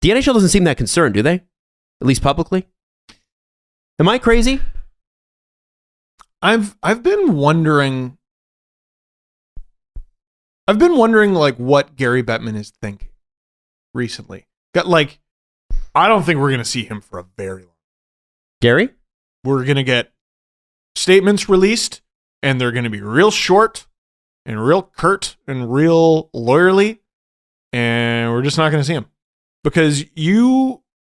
The NHL doesn't seem that concerned, do they? At least publicly. Am I crazy? I've been wondering. I've been wondering like what Gary Bettman is thinking recently. I don't think we're going to see him for a very long. Gary? We're going to get statements released, and they're going to be real short and real curt and real lawyerly, and we're just not going to see him. Because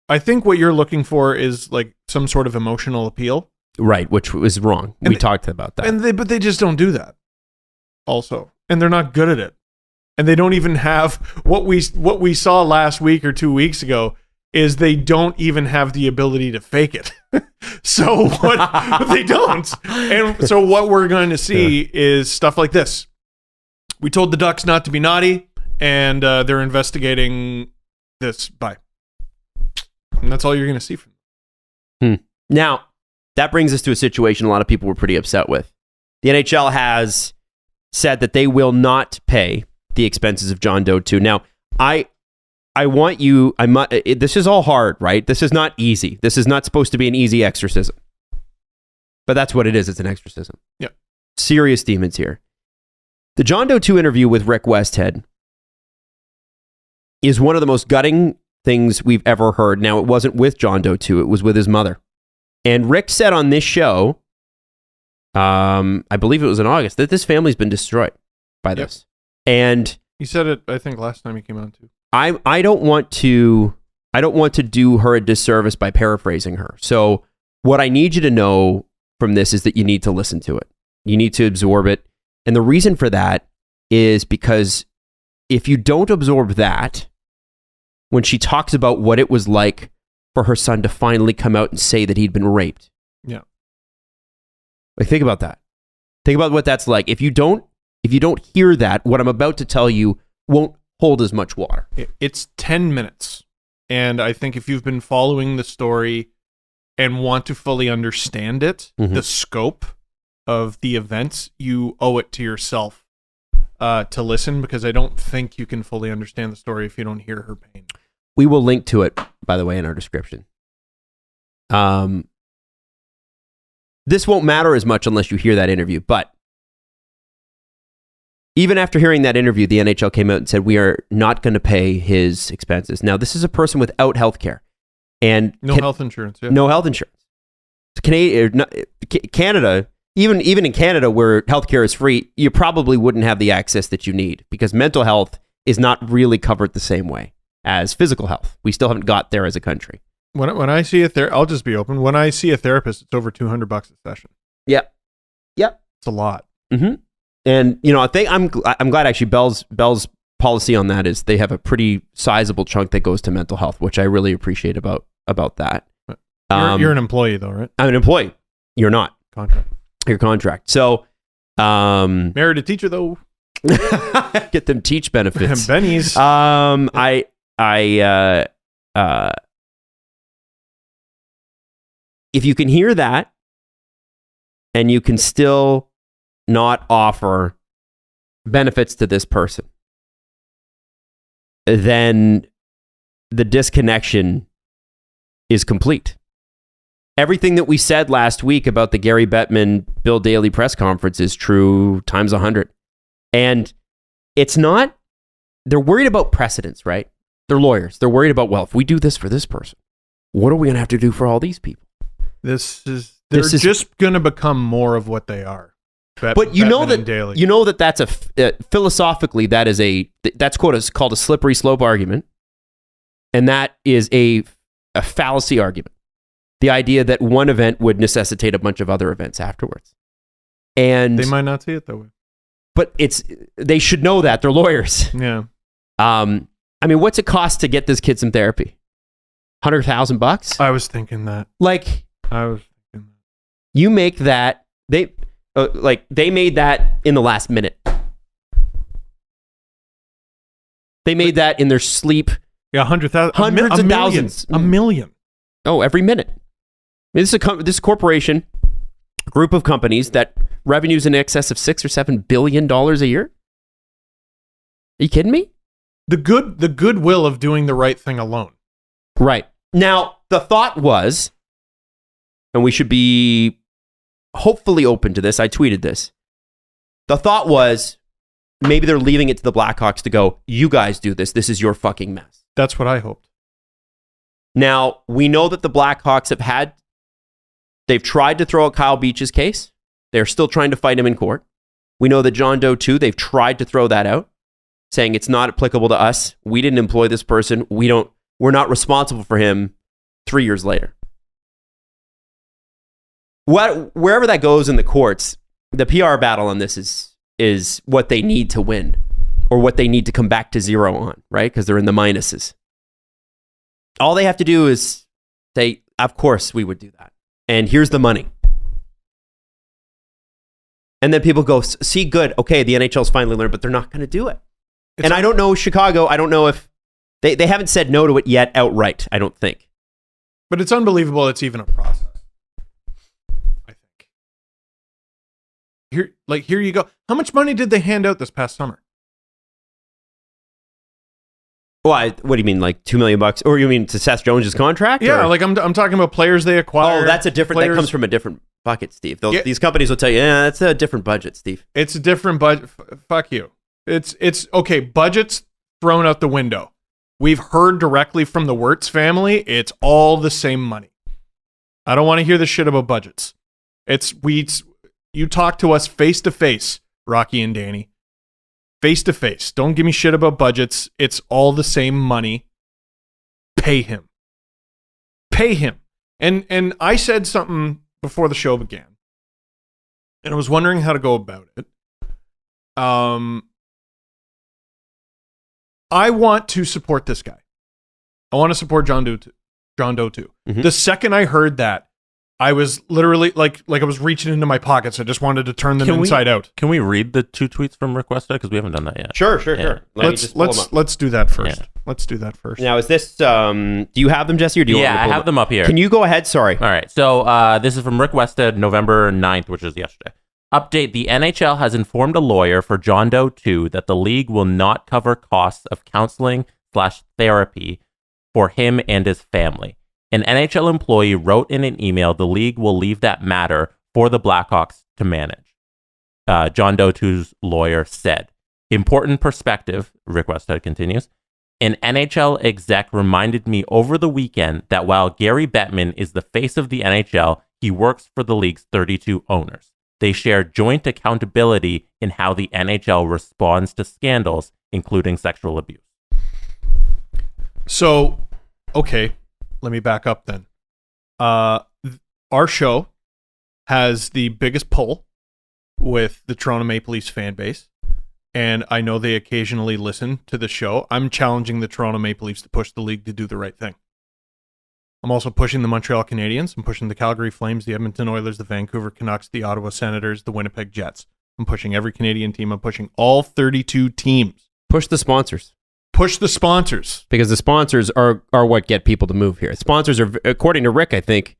I think what you're looking for is like some sort of emotional appeal. Right, which was wrong. We talked about that. But they just don't do that also. And they're not good at it. And they don't even have what we saw last week or 2 weeks ago is they don't even have the ability to fake it. So they don't. And so what we're going to see is stuff like this. We told the Ducks not to be naughty, and they're investigating this. Bye. And that's all you're going to see from them. Now, that brings us to a situation a lot of people were pretty upset with. The NHL has said that they will not pay the expenses of John Doe 2. Now, this is all hard, right? This is not easy. This is not supposed to be an easy exorcism. But that's what it is. It's an exorcism. Yeah. Serious demons here. The John Doe 2 interview with Rick Westhead is one of the most gutting things we've ever heard. Now, it wasn't with John Doe 2. It was with his mother. And Rick said on this show, I believe it was in August, that this family's been destroyed by this. And he said it, I think, last time he came on too. I don't want to do her a disservice by paraphrasing her. So what I need you to know from this is that you need to listen to it. You need to absorb it. And the reason for that is because if you don't absorb that, when she talks about what it was like for her son to finally come out and say that he'd been raped. Yeah. Like, think about that. Think about what that's like. If you don't hear that, what I'm about to tell you won't hold as much water. It's 10 minutes. And I think if you've been following the story and want to fully understand it, the scope of the events, you owe it to yourself to listen, because I don't think you can fully understand the story if you don't hear her pain. We will link to it, by the way, in our description. This won't matter as much unless you hear that interview, but even after hearing that interview, the NHL came out and said, we are not going to pay his expenses. Now, this is a person without health care. And health insurance. Yeah. No health insurance. Canada, even in Canada where healthcare is free, you probably wouldn't have the access that you need, because mental health is not really covered the same way as physical health. We still haven't got there as a country. When I see I'll just be open. When I see a therapist, it's over $200 a session. Yep. It's a lot. Mm-hmm. And I think I'm glad actually Bell's policy on that is they have a pretty sizable chunk that goes to mental health, which I really appreciate about that. You're an employee though, right? I'm an employee. You're not. Contract. Your contract. So, married a teacher though. Get them teach benefits. Bennies. If you can hear that and you can still not offer benefits to this person, then the disconnection is complete. Everything that we said last week about the Gary Bettman, Bill Daley press conference is true times 100. And it's not, they're worried about precedents, right? They're lawyers. They're worried about, well, if we do this for this person, what are we going to have to do for all these people? They're just going to become more of what they are. But you know that that's philosophically, that's called a slippery slope argument. And that is a fallacy argument. The idea that one event would necessitate a bunch of other events afterwards. And they might not see it that way. But they should know that. They're lawyers. Yeah. I mean, what's it cost to get this kid some therapy? $100,000? I was thinking that. You make that, they made that in the last minute. They made that in their sleep. Yeah, 100,000. Hundreds of thousands. $1 million. Oh, every minute. This is a corporation, a group of companies that revenues in excess of $6 or $7 billion a year. Are you kidding me? The goodwill of doing the right thing alone. Right. Now, the thought was, and we should be hopefully open to this. I tweeted this. The thought was maybe they're leaving it to the Blackhawks to go, you guys do this. This is your fucking mess. That's what I hoped. Now, we know that the Blackhawks they've tried to throw out Kyle Beach's case. They're still trying to fight him in court. We know that John Doe, too, they've tried to throw that out, saying it's not applicable to us. We didn't employ this person. We're not responsible for him 3 years later. Wherever that goes in the courts, the PR battle on this is what they need to win or what they need to come back to zero on, right? Because they're in the minuses. All they have to do is say, of course we would do that. And here's the money. And then people go, see, good. Okay, the NHL's finally learned, but they're not going to do it. And I don't know Chicago. I don't know if they haven't said no to it yet outright, I don't think. But it's unbelievable it's even a process. I think. Here you go. How much money did they hand out this past summer? Well, what do you mean, like $2 million? Or you mean to Seth Jones' contract? Yeah, or? like I'm talking about players they acquired. Oh, that comes from a different bucket, Steve. These companies will tell you, yeah, that's a different budget, Steve. It's a different budget. Fuck you. It's okay. Budget's thrown out the window. We've heard directly from the Wirtz family. It's all the same money. I don't want to hear the shit about budgets. You talk to us face to face, Rocky and Danny. Face to face. Don't give me shit about budgets. It's all the same money. Pay him. Pay him. And I said something before the show began, and I was wondering how to go about it. I want to support this guy. I want to support John Doe too. Mm-hmm. The second I heard that, I was literally like I was reaching into my pockets. I just wanted to turn them inside out. Can we read the 2 tweets from Rick Westhead? Because we haven't done that yet. Sure. Let's do that first. Yeah. Let's do that first. Now, is this? Do you have them, Jesse, or do you? Yeah, I have them up here. Can you go ahead? Sorry. All right. So this is from Rick Westhead, November 9th, which is yesterday. Update: the NHL has informed a lawyer for John Doe 2 that the league will not cover costs of counseling/therapy for him and his family. An NHL employee wrote in an email the league will leave that matter for the Blackhawks to manage. John Doe 2's lawyer said. Important perspective, Rick Westhead continues. An NHL exec reminded me over the weekend that while Gary Bettman is the face of the NHL, he works for the league's 32 owners. They share joint accountability in how the NHL responds to scandals, including sexual abuse. So, okay, let me back up then. Our show has the biggest pull with the Toronto Maple Leafs fan base, and I know they occasionally listen to the show. I'm challenging the Toronto Maple Leafs to push the league to do the right thing. I'm also pushing the Montreal Canadiens. I'm pushing the Calgary Flames, the Edmonton Oilers, the Vancouver Canucks, the Ottawa Senators, the Winnipeg Jets. I'm pushing every Canadian team. I'm pushing all 32 teams. Push the sponsors. Push the sponsors. Because the sponsors are what get people to move here. Sponsors are, according to Rick, I think,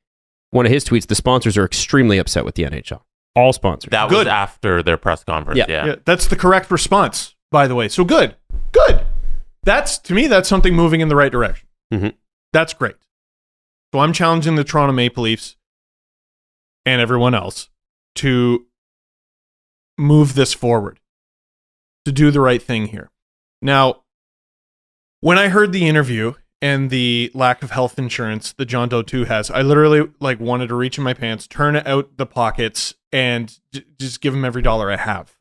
one of his tweets, the sponsors are extremely upset with the NHL. All sponsors. That was after their press conference. Yeah. That's the correct response, by the way. So good. To me, that's something moving in the right direction. Mm-hmm. That's great. So I'm challenging the Toronto Maple Leafs and everyone else to move this forward, to do the right thing here. Now, when I heard the interview and the lack of health insurance that John Doe 2 has, I literally wanted to reach in my pants, turn out the pockets, and just give him every dollar I have.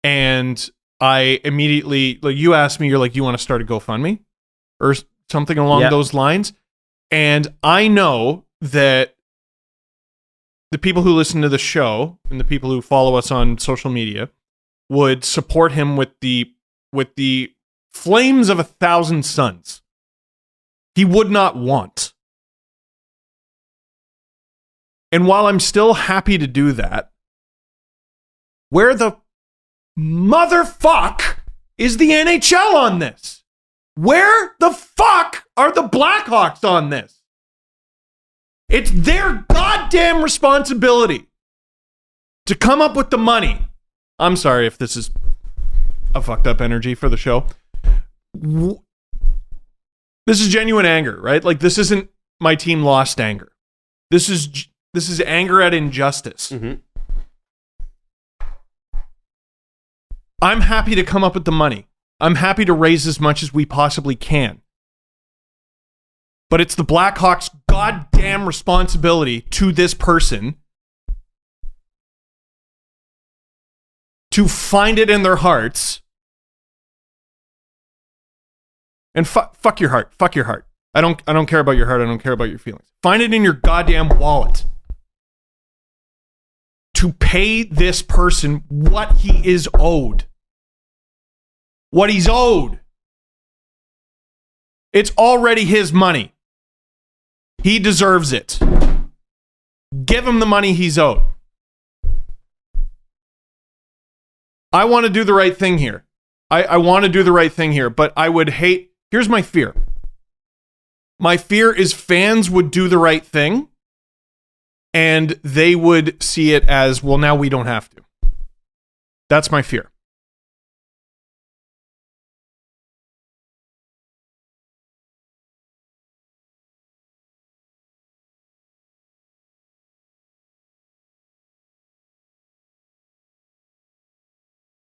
And I immediately, you asked me, you're like, you want to start a GoFundMe or something along those lines? And I know that the people who listen to the show and the people who follow us on social media would support him with the flames of 1,000 suns. He would not want. And while I'm still happy to do that, where the motherfuck is the NHL on this? Where the fuck are the Blackhawks on this? It's their goddamn responsibility to come up with the money. I'm sorry if this is a fucked up energy for the show. This is genuine anger, right? Like, this isn't my team lost anger. This is anger at injustice. Mm-hmm. I'm happy to come up with the money. I'm happy to raise as much as we possibly can. But it's the Blackhawks' goddamn responsibility to this person to find it in their hearts. And fuck your heart. Fuck your heart. I don't care about your heart. I don't care about your feelings. Find it in your goddamn wallet to pay this person what he is owed. What he's owed. It's already his money. He deserves it. Give him the money he's owed. I want to do the right thing here. I want to do the right thing here, but I would hate... Here's my fear. My fear is fans would do the right thing and they would see it as, well, now we don't have to. That's my fear.